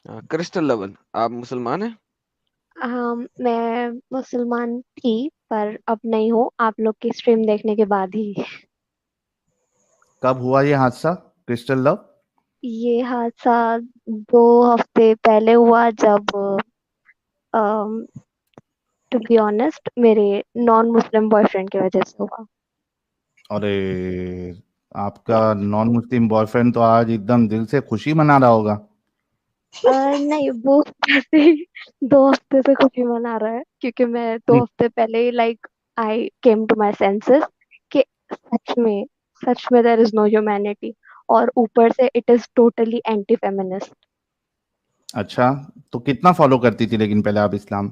Crystal level, आप मुसलमान हैं? मैं मुसलमान थी, पर अब नहीं हूँ, आप लोग की स्ट्रीम देखने के बाद ही। कब हुआ ये हादसा, क्रिस्टल लव? ये हादसा 2 हफ्ते पहले हुआ, जब टू बी ऑनेस्ट मेरे नॉन मुस्लिम बॉयफ्रेंड की वजह से हुआ। अरे, आपका नॉन मुस्लिम बॉयफ्रेंड तो आज एकदम दिल से खुशी मना रहा होगा। नहीं, वो वैसे ही 2 हफ्ते से खुशी मना रहा है, क्योंकि मैं दो हम्म, हफ्ते पहले ही like I came to my senses कि सच में देयर इज नो ह्यूमैनिटी, और ऊपर से it is totally anti feminist. अच्छा, तो कितना फॉलो करती थी लेकिन पहले आप इस्लाम?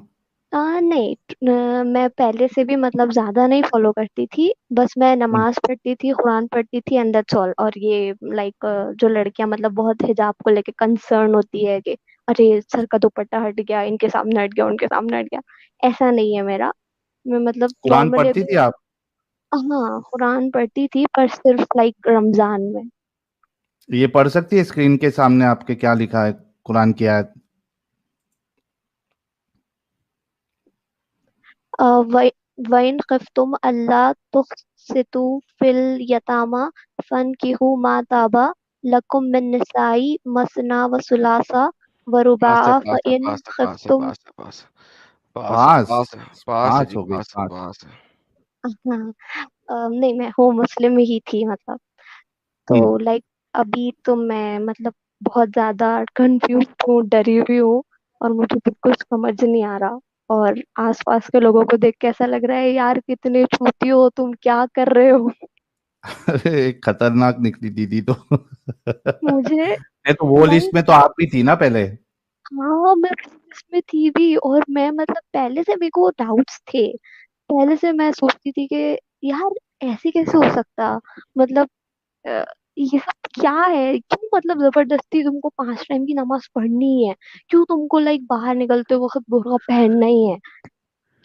नहीं, मैं पहले से भी मतलब ज्यादा नहीं फॉलो करती थी, बस मैं हम्म, नमाज पढ़ती थी, कुरान पढ़ती थी, एंड दैट्स ऑल। और ये लाइक जो लड़कियां मतलब बहुत हिजाब को लेके कंसर्न होती है कि अरे सर का दुपट्टा हट गया, इनके सामने हट गया, उनके सामने हट गया, ऐसा नहीं है मेरा। मैं मतलब कुरान नॉर्मली पढ़ती अभी, थी आप? हाँ कुरान पढ़ती थी, पर सिर्फ लाइक रमजान में। ये पढ़ सकती है स्क्रीन के सामने आपके क्या लिखा है, कुरान की आयत? वइन खफ्तुम अल्लाह तुक़सितु फिल यतामा फनकिहु मा ताबा लकुम मिन निसाई मसना व सुलासा व पास है, रुबाआ पास है, फ़इन पास है, पास है, खफ्तुम। पास है, पास है, पास है, पास। पास है, पास है पाँच जी, हो गई, पास है, पाँच। पास है। हाँ, नहीं, मैं हूँ मुस्लिम ही थी मतलब। हम्म। तो लाइक अभी तो मैं मतलब बहुत ज्यादा कंफ्यूज हूँ, डरी हुई हूँ, और मुझे बिल्कुल समझ नहीं आ रहा। और आसपास के लोगों को देख के ऐसा लग रहा है, यार कितने छूती हो तुम, क्या कर रहे हो। अरे, खतरनाक निकली दीदी तो। मुझे नहीं तो वो लाइक, लिस्ट में तो आप भी थी ना पहले? हाँ मैं इसमें थी भी, और मैं मतलब पहले से मेरे को डाउट्स थे। पहले से मैं सोचती थी कि यार ऐसे कैसे हो सकता, मतलब अ, ये सब क्या है, क्यों मतलब जबरदस्ती तुमको 5 टाइम की नमाज पढ़नी ही है, क्यों तुमको लाइक बाहर निकलते वक्त बुर्का पहनना ही है,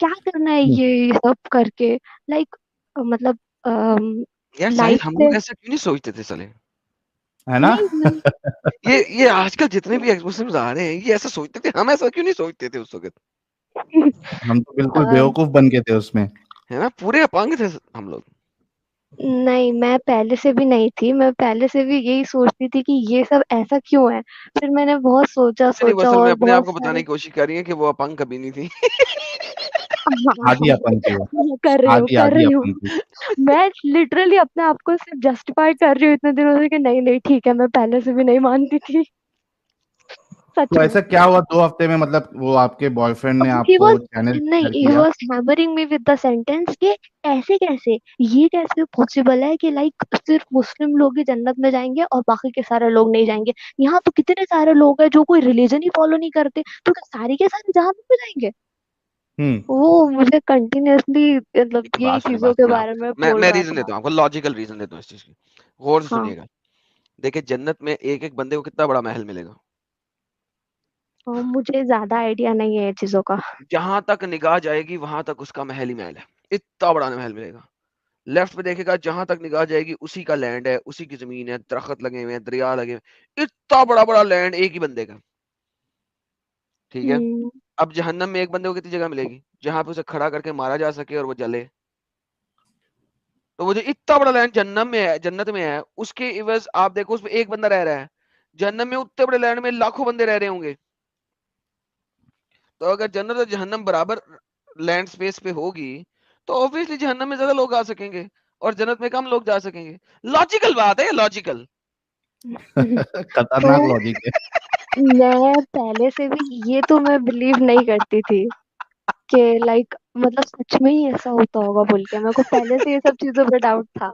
क्या करना है हम्म। ये सब करके, लाइक मतलब यार साहिल, लाइफ हम से। लोग ऐसा क्यों नहीं सोचते थे साले? है ना? नहीं मैं, ये आजकल जितने भी एक्स मुस्लिम्स आ रहे हैं, ये ऐसा सोचते थे, हम ऐसा क्यों नहीं सोचते थे उस वक्त? हम तो बिल्कुल अ, बेवकूफ बन गए थे उसमें। है ना, पूरे अपंग थे हम लोग। नहीं, मैं पहले से भी नहीं थी, मैं पहले से भी यही सोचती थी कि ये सब ऐसा क्यों है। फिर मैंने बहुत सोचा नहीं, वो सोचा असल में और अपने आप बहुत को बताने सारे। की कोशिश कर रही है कि वो अपंग कभी नहीं थी। हाँ, आधी अपन थी वो। कर रही हूँ, आधी कर आधी रही हूँ। अपन थी। मैं लिटरली अपने आप को सिर्फ जस्टिफाई कर रही हूँ इतने दिनों से कि नहीं नहीं ठीक है, मैं पहले से भी नहीं मानती थी, सच तो में। ऐसा क्या हुआ 2 हफ्ते में, मतलब वो आपके बॉयफ्रेंड ने ही आपको वॉज चैनल नहीं, शेयर ही किया? Was hammering me with the sentence कि ऐसे कैसे, ये कैसे पॉसिबल है कि लाइक सिर्फ मुस्लिम लोग ही जन्नत में जाएंगे और बाकी के सारे लोग नहीं जाएंगे। यहाँ तो कितने सारे लोग हैं जो कोई रिलीजन ही फॉलो नहीं करते, तो क्या सारे के सारे जहन्नम में जाएंगे। हम्म। वो मुझे कंटिन्यूअसली मतलब देखिए, यही बात सुनिए, चीजों बात के सुनिए आप। बारे में मैं बोल मैं रहा रीजन था। देता हूँ आपको, लॉजिकल रीजन देता हूँ इस चीज की। गौर से हाँ, सुनिएगा। देखिए, जन्नत में एक एक बंदे को कितना बड़ा महल मिलेगा। और मुझे ज्यादा आइडिया नहीं है ये चीजों का। जहां तक निगाह जाएगी वहां तक उसका महल ही महल है। इतना बड़ा महल मिलेगा। लेफ्ट पे देखेगा, जहां तक निगाह जाएगी उसी का लैंड है, उसी की जमीन है, दरख्त लगे हुए हैं, दरिया लगे हुए हैं। इतना बड़ा बड़ा लैंड एक ही बंदे का। ठीक है। हम्म। अब जहन्नम में एक बंदे को कितनी जगह मिलेगी जहां पे उसे खड़ा करके मारा जा सके और वो जले? तो वो जो इतना बड़ा लैंड जन्नत में है, उसके इवज आप देखो उसमें एक बंदा रह रहा है। जहन्नम में उतने बड़े लैंड में लाखों बंदे रह रहे होंगे। तो अगर जन्नत और जहन्नम बराबर लैंड स्पेस पे होगी, तो ऑब्वियसली जहन्नम में ज्यादा लोग आ सकेंगे और जन्नत में कम लोग जा सकेंगे। लॉजिकल बात है, लॉजिकल। खतरनाक तो लॉजिक है। मैं पहले से भी ये तो मैं बिलीव नहीं करती थी कि लाइक मतलब सच में ही ऐसा होता होगा बोल के, मेरे को पहले से ये सब चीजों पे डाउट था।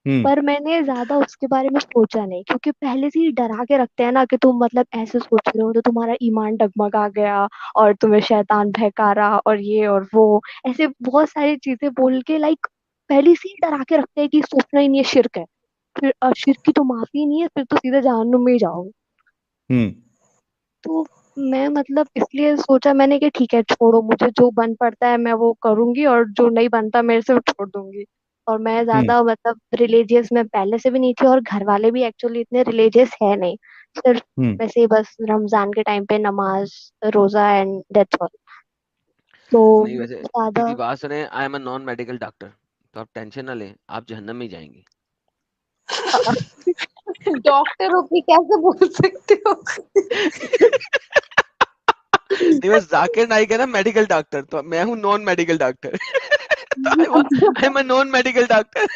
हम्म। पर मैंने ज्यादा उसके बारे में सोचा नहीं, क्योंकि पहले से ही डरा के रखते हैं ना कि तुम मतलब ऐसे सोच रहे हो तो तुम्हारा ईमान डगमगा गया, और तुम्हें शैतान बहका रहा, और ये और वो, ऐसे बहुत सारी चीजें बोल के लाइक पहले से ही डरा के रखते हैं कि सोचना ही नहीं है, शिर्क है। फिर शिर्क की तो माफी ही नहीं है, फिर तो सीधे जहन्नुम में ही जाओगे। हम्म। तो मैं मतलब इसलिए सोचा मैंने कि ठीक है छोड़ो, मुझे जो बन पड़ता है मैं वो करूंगी, और जो नहीं बनता मेरे से वो छोड़ दूंगी। और मैं हम्म। ज्यादा मतलब रिलीजियस में पहले से भी नहीं थी, और घर वाले भी एक्चुअली इतने रिलीजियस है नहीं। सिर्फ हम्म वैसे ही बस रमजान के टाइम पे नमाज, रोजा एंड दैट्स ऑल। तो नहीं वैसे ज्यादा मेरी बात सुने, I am a non medical doctor, तो आप टेंशन ना लें, आप जहन्नम में ही जाएंगी। डॉक्टर हो के कैसे बोल सकते हो? नहीं मैं जाकिर नाइक है ना मेडिकल डॉक्टर, तो मैं हूँ non medical doctor. I am a non medical doctor.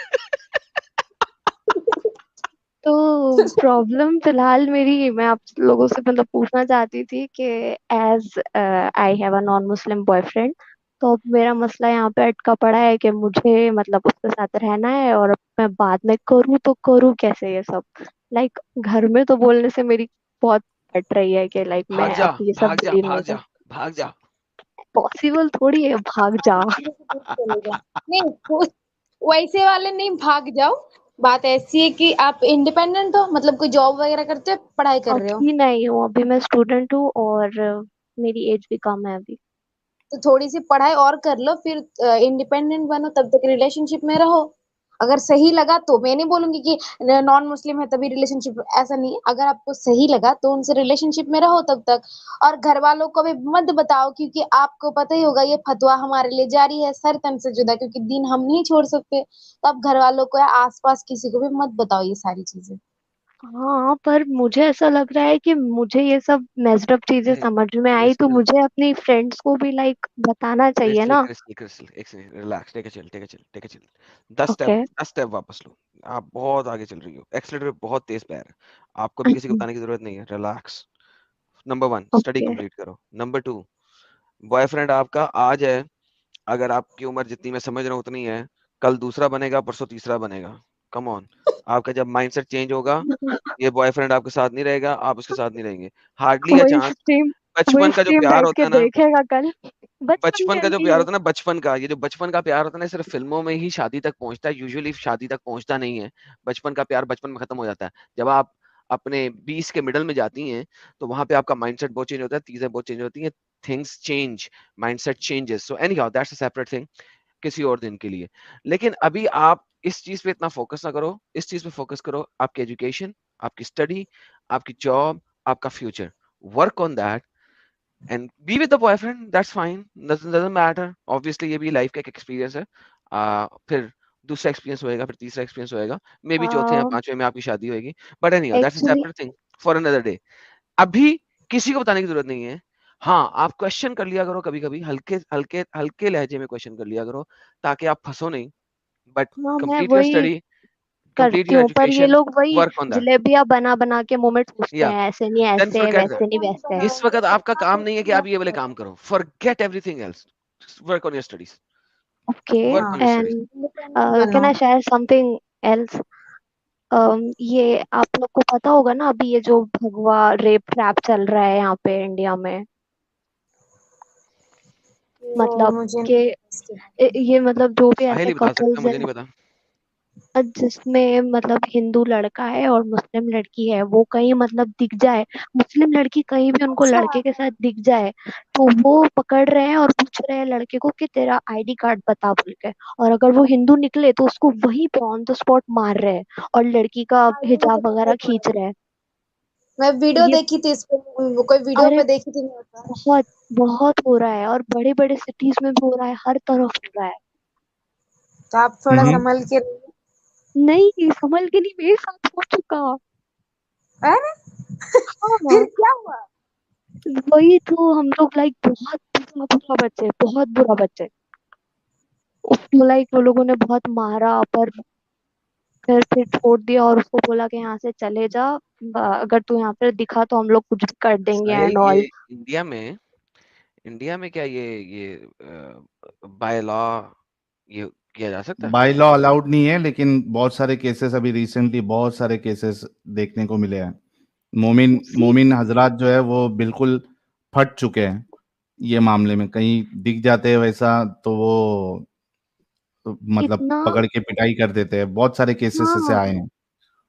तो प्रॉब्लम फिलहाल मेरी, मैं आप लोगों से मतलब पूछना चाहती थी कि as I have a non Muslim boyfriend, तो अब मेरा मसला यहाँ पे अटका पड़ा है कि मुझे मतलब उसके साथ रहना है, और अब मैं बाद में करूँ तो करूँ कैसे ये सब। लाइक घर में तो बोलने से मेरी बहुत कट रही है कि लाइक भाग मैं जा, अब ये सब भाग जा, डील नहीं भाग कर। जा, भाग जा। पॉसिबल थोड़ी है भाग जा। चले जाओ। नहीं वैसे वाले नहीं भाग जाओ। बात ऐसी है कि आप इंडिपेंडेंट हो, मतलब कोई जॉब वगैरह करते हो, पढ़ाई कर रहे हो, अभी नहीं हूँ, अभी मैं स्टूडेंट हूँ और मेरी एज भी कम है अभी। तो थोड़ी सी पढ़ाई और कर लो, फिर इंडिपेंडेंट बनो, तब तक रिलेशनशिप में रहो। अगर सही लगा तो, मैं नहीं बोलूंगी कि नॉन मुस्लिम है तभी रिलेशनशिप, ऐसा नहीं है। अगर आपको सही लगा तो उनसे रिलेशनशिप में रहो तब तक। और घर वालों को भी मत बताओ, क्योंकि आपको पता ही होगा ये फतवा हमारे लिए जारी है सर तन से जुदा, क्योंकि दिन हम नहीं छोड़ सकते। तो आप घर वालों को या आसपास किसी को भी मत बताओ ये सारी चीजें। हाँ, पर मुझे ऐसा लग रहा है कि मुझे ये सब मेस्ड अप चीजें नहीं, समझ में आई तो क्रिस्टल, मुझे अपनी फ्रेंड्स को भी लाइक बताना चाहिए क्रिस्टल, ना। क्रिस्टल, क्रिस्टल, एक second, relax, take a chill, take a chill, take a chill. 10 step, okay. 10 step वापस लो। आप बहुत आगे चल रही हो, एक्सीलरेटर पे बहुत तेज पैर है। आपको भी किसी को बताने की जरूरत नहीं है, relax. Number 1 study okay. Complete करो। नंबर 2, बॉयफ्रेंड आपका आज है, अगर आपकी उम्र जितनी मैं समझ रहा हूँ उतनी है, कल दूसरा बनेगा, परसों तीसरा बनेगा। कम ऑन, आपका जब माइंडसेट चेंज होगा, ये बॉयफ्रेंड आपके साथ नहीं रहेगा, आप उसके साथ नहीं रहेंगे, हार्डली अ वही चांस। स्ट्रीम वही बचपन का जो स्ट्रीम प्यार बैठ होता के है ना, देखेगा कल। बचपन बचपन का का जो नहीं प्यार है। होता है ना, बचपन का, ये जो बचपन का प्यार होता है ना, सिर्फ फिल्मों में ही शादी तक पहुंचता है, यूजुअली शादी तक पहुंचता नहीं है। बचपन का प्यार बचपन में खत्म हो जाता है। जब आप अपने 20 के मिडल में जाती हैं, तो वहां पे आपका माइंडसेट बहुत चेंज होता है, चीजें बहुत चेंज होती हैं, things change, mindset changes. So any how that's a separate thing, किसी और दिन के लिए। लेकिन अभी आप इस चीज पे इतना फोकस ना करो, इस चीज पे फोकस करो, आपकी एजुकेशन, आपकी स्टडी, आपकी जॉब, आपका future. Work on that and be with the boyfriend, that's fine, doesn't matter, obviously ये भी लाइफ का एक एक्सपीरियंस है। फिर दूसरा एक्सपीरियंस होएगा, फिर तीसरा एक्सपीरियंस होएगा, मे बी चौथे या पांचवे में आपकी शादी होएगी, but any that's a actually separate thing for another day. अभी किसी को बताने की जरूरत नहीं है। हाँ, आप क्वेश्चन कर लिया करो, कभी कभी हल्के हल्के हल्के लहजे में क्वेश्चन कर लिया करो, ताकि आप फंसो नहीं। बट हाँ, मैं कंप्लीट योर वही स्टडी, कंप्लीट करती योर हूँ, पर ये एजुकेशन, लोग वही वर्क ऑन दैट। जलेबियां बना बना के मुंह में ठूसते या हैं, ऐसे नहीं देन ऐसे, फॉरगेट दैट। वैसे नहीं वैसे। इस वक्त आपका काम नहीं है कि आप ये वाले काम करो, forget everything else, work on your studies, okay. Work on your studies. And independent कैन बनो। I share something else? ये आप लोग को पता होगा ना, अभी ये जो भगवा रेप ट्रैप चल रहा है यहाँ पे इंडिया में, वो मतलब मुझे कि नहीं पता इसके बारे में। ये मतलब जो भी साहिल ऐसे ही बता सकता है, कपल्स मुझे हैं नहीं पता। जिसमें मतलब हिंदू लड़का है और मुस्लिम लड़की है, वो कहीं मतलब दिख जाए, मुस्लिम लड़की कहीं भी उनको अच्छा, लड़के के साथ दिख जाए, तो वो पकड़ रहे हैं और पूछ रहे हैं लड़के को कि तेरा आईडी कार्ड बता बोल के। और अगर वो हिंदू निकले तो उसको वहीं पे ऑन द स्पॉट मार रहे हैं और लड़की का हाँ ये मुझे हिजाब पता वगैरह खींच था। रहे हैं। मैं वीडियो ये देखी थी इस पे, वो कोई वीडियो अरे पे देखी थी मैं। बहुत बहुत हो रहा है, और बड़े बड़े सिटीज में भी हो रहा है, हर तरफ हो रहा है। तो आप थोड़ा हम्म संभल के रहिए। नहीं, संभल के नहीं, मेरे साथ हो चुका। अरे फिर हाँ, क्या हुआ? वही तो, हम लोग लाइक बहुत बुरा बुरा बच्चे, बहुत बुरा बच्चे। उसको लाइक वो लोगों ने बहुत मारा, पर फिर छोड़ दिया और उसको बोला कि यहाँ से चले जा, अगर तू यहाँ पर दिखा तो हम लोग कुछ भी कर देंगे साहिल, एंड ये ऑल। इंडिया में क्या ये बाय लॉ ये किया जा सकता है? बाय लॉ अलाउड नहीं है, लेकिन बहुत सारे केसेस अभी रिसेंटली बहुत सारे केसेस देखने को मिले हैं। मोमिन सी, मोमिन हजरात जो है वो बिल्कुल फट चुके हैं ये मामले में। कहीं दिख जाते हैं वैसा तो वो मतलब इतना। पकड़ के पिटाई कर देते हैं। बहुत सारे केसेस ऐसे हाँ, आए हैं।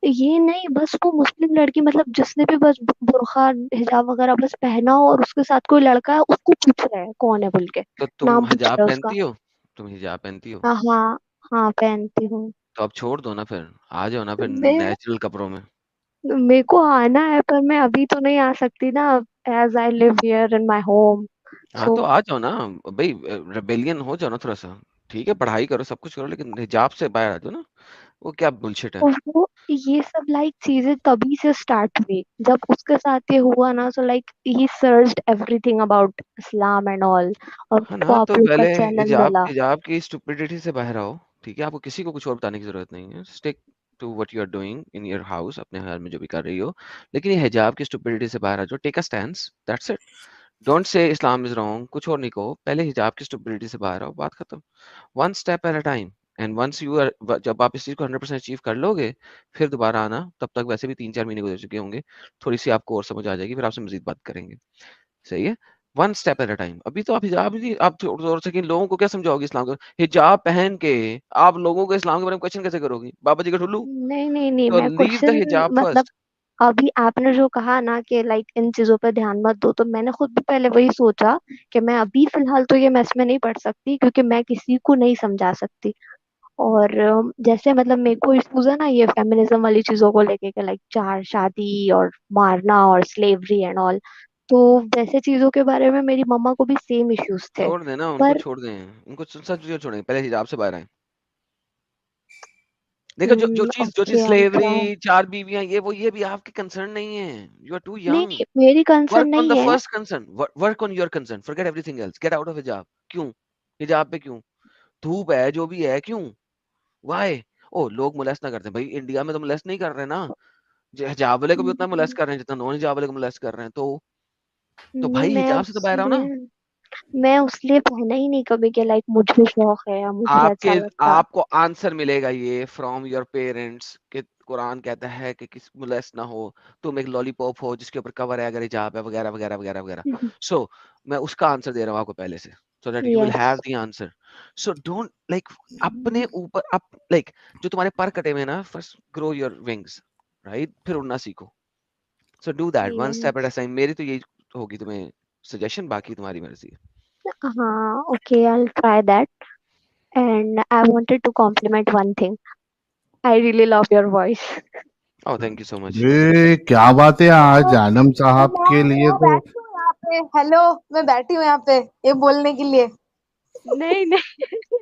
ये नहीं, बस वो मुस्लिम लड़की मतलब जिसने भी बस बुर्खा हिजाब वगैरह बस पहना हो और उसके साथ कोई लड़का है, उसको पूछ रहे हैं कौन है बोल के, तो तुम नाम पूछ हिजाब रहे हैं उसका। पहनती हो? तुम हिजाब पहनती हो? हाँ हाँ हाँ, पहनती हूँ। तो अब छोड़ दो ना, फिर आ जाओ ना फिर मैं नेचुरल कपड़ों में। मेरे को आना है पर मैं अभी तो नहीं आ सकती ना, as I live here in my home. हाँ सो तो आ जाओ ना भाई, रेबेलियन हो जाओ ना थोड़ा सा। ठीक है, पढ़ाई करो, सब कुछ करो, लेकिन हिजाब से बाहर आ जाओ ना। वो क्या बुलशिट है। और वो ये सब लाइक चीजें तभी से स्टार्ट हुई जब उसके साथ ये हुआ ना, so like he searched everything about Islam and all, और है वो ना, तो आप लोग का पहले चैनल हिजाब मिला। हिजाब की स्टुपिडिटी से बाहर आओ। ठीक है, आपको किसी को कुछ और बताने की जरूरत नहीं है। Stick to what you are doing in your house, अपने घर में जो भी कर रही हो। लेकिन ये हिजाब की स्टुपिडिटी से बाहर आ जाओ, take a stance, that's it. Don't say Islam is wrong, कुछ और नहीं कहो, पहले हिजाब की स्टुपिडिटी से बाहर आओ, बात खत्म। One step at a time. And once you are, जब आप इस चीज को 100% अचीव कर लोगे, फिर दोबारा आना। तब तक वैसे भी 3-4 महीने गुजर चुके होंगे, थोड़ी सी आपको और समझ आ जाएगी, फिर आपसे मजीद बात करेंगे। सही है। One step at a time. अभी तो आप हिजाब ही, आप जोर जोर से कि लोगों को क्या समझाओगे इस्लाम को? हिजाब पहन के आप लोगों को इस्लाम के बारे में क्वेश्चन कैसे करोगी, बाबा जी का ठुल्लू? नहीं नहीं नहीं, तो मैं लीव द क्वेश्चन हिजाब मतलब फर्स्ट। अभी आपने जो कहा ना कि लाइक इन चीजों पे ध्यान मत दो, तो मैंने खुद भी पहले वही सोचा कि मैं अभी फिलहाल तो ये मैस में नहीं पढ़ सकती क्योंकि मैं किसी को नहीं समझा सकती। और जैसे मतलब मेरे को इश्यूज है ना ये फेमिनिज्म वाली चीजों को लेके के लाइक चार शादी और मारना और स्लेवरी एंड ऑल, तो वैसे चीजों के बारे में मेरी मम्मा को भी सेम इश्यूज थे। छोड़ देना उनको, पर छोड़ दें उनको, सच जो छोड़ें, पहले हिजाब से बाहर आए। देखो, जो चीज ओके आई ट्राई। स्लेवरी, 4 बीवियां, ये भी आपके कंसर्न नहीं है। यू आर टू नहीं यंग। नहीं, मेरी कंसर्न वर्क ऑन नहीं द है। First concern, work on your concern, forget everything else, get out of हिजाब। क्यों? हिजाब पे क्यों? धूप है जो भी है, क्यों? व्हाई? ओ, लोग मोलेस्ट ना करते हैं भाई, इंडिया में तो मोलेस्ट नहीं कर रहे ना। हिजाब वाले को भी उतना मोलेस्ट कर रहे हैं जितना नॉन हिजाब वाले को मोलेस्ट कर रहे हैं। तो नहीं भाई मैं हिजाब से तो बाहर आओ ना। उसलिए मैं उसलिए पहना ही नहीं कभी कि लाइक मुझे शौक है या मुझे आपके अच्छा लगता। आपको आंसर मिलेगा ये फ्रॉम योर पेरेंट्स कि कुरान कहता है कि किसी मोलेस्ट ना हो। तुम एक लॉलीपॉप हो जिसके ऊपर कवर है अगर हिजाब है, वगैरह वगैरह वगैरह वगैरह। सो मैं उसका आंसर दे रहा हूँ आपको पहले से, so that you will yes. Have the answer. So don't like अपने ऊपर अप लाइक जो तुम्हारे पर कटे हुए हैं ना, first grow your wings, right? फिर उड़ना सीखो। So do that one step at a yes. Time. मेरी तो यही होगी तुम्हें सजेशन, बाकी तुम्हारी मर्जी है। हाँ okay, I will try that. And I wanted to compliment one thing, I really love your voice. Oh, thank you so much. ये क्या बात है, आज आलम साहब के लिए मैं तो बैठी हूँ यहाँ पे। हेलो, मैं बैठी हूँ यहाँ पे ये बोलने के लिए। नहीं नहीं,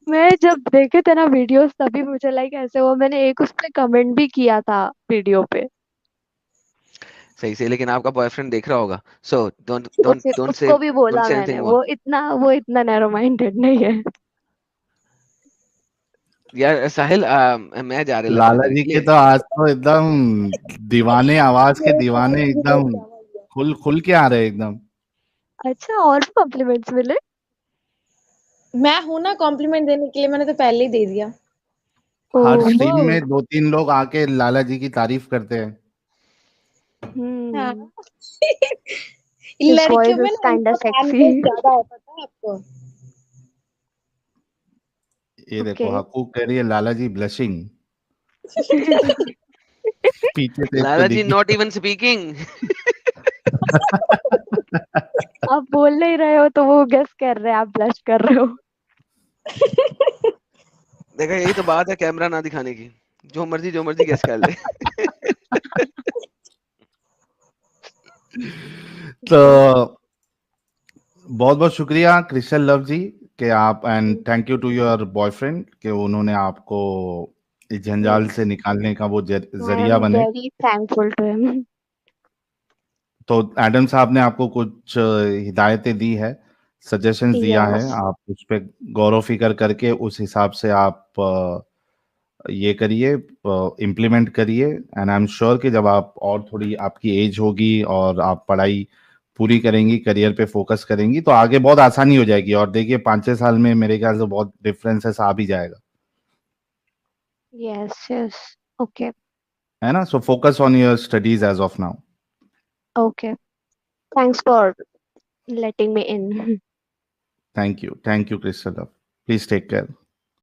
मैं जब देखे थे ना वीडियोस तभी मुझे लाइक ऐसे हुआ, मैंने एक उस पे कमेंट भी किया था वीडियो पे। सही से, लेकिन आपका बॉयफ्रेंड देख रहा होगा, so don't don't okay, don't say उसको भी डोंट बोला से मैंने, एनीथिंग मोर। वो इतना नैरो माइंडेड नहीं है। यार साहिल, मैं जा रहा लंच लाला डिनर जी के के लिए। तो आज तो एकदम दीवाने, आवाज के दीवाने एकदम खुल खुल के आ रहे हैं एकदम। अच्छा, और भी कॉम्प्लीमेंट्स मिले? मैं हूं ना कॉम्प्लीमेंट देने के लिए, मैंने तो पहले ही दे दिया। हर ओहो। स्ट्रीम में 2-3 लोग आके लाला जी की तारीफ करते हैं। हाँ। हम्म। हिज लड़कियों वॉइस में इज ना काइंड इनका ऑफ फैन सेक्सी। बेस ज्यादा है, पता है आपको? ये देखो, ओके। हकूक कह रही है लाला जी ब्लशिंग, पीछे से इसको लाला दिख जी नॉट इवन स्पीकिंग। गया। आप बोल नहीं रहे हो तो वो गेस कर रहे हैं आप ब्लश कर रहे हो। देखा, यही तो बात है कैमरा ना दिखाने की। जो मर्जी गेस कर ले। तो बहुत बहुत शुक्रिया क्रिस्टल लव जी कि आप, and thank you to your boyfriend कि उन्होंने आपको इस जंजाल से निकालने का वो आई जरिया एम बने। Very thankful to him. तो एडम साहब ने आपको कुछ हिदायतें दी है, सजेशंस दिया है, यस। आप उस पे गौर व फिक्र करके उस हिसाब से आप ये करिए, इम्प्लीमेंट करिए। एंड आई एम श्योर कि जब आप और थोड़ी आपकी एज होगी और आप पढ़ाई पूरी करेंगी, करियर पे फोकस करेंगी, तो आगे बहुत आसानी हो जाएगी। और देखिए 5-6 साल में मेरे ख्याल से बहुत डिफरेंसेस आ भी जाएगा, यस यस। ओके। है ना? So focus on your studies as of now. Okay, thanks for letting me in. Thank you Crystal love, please take care.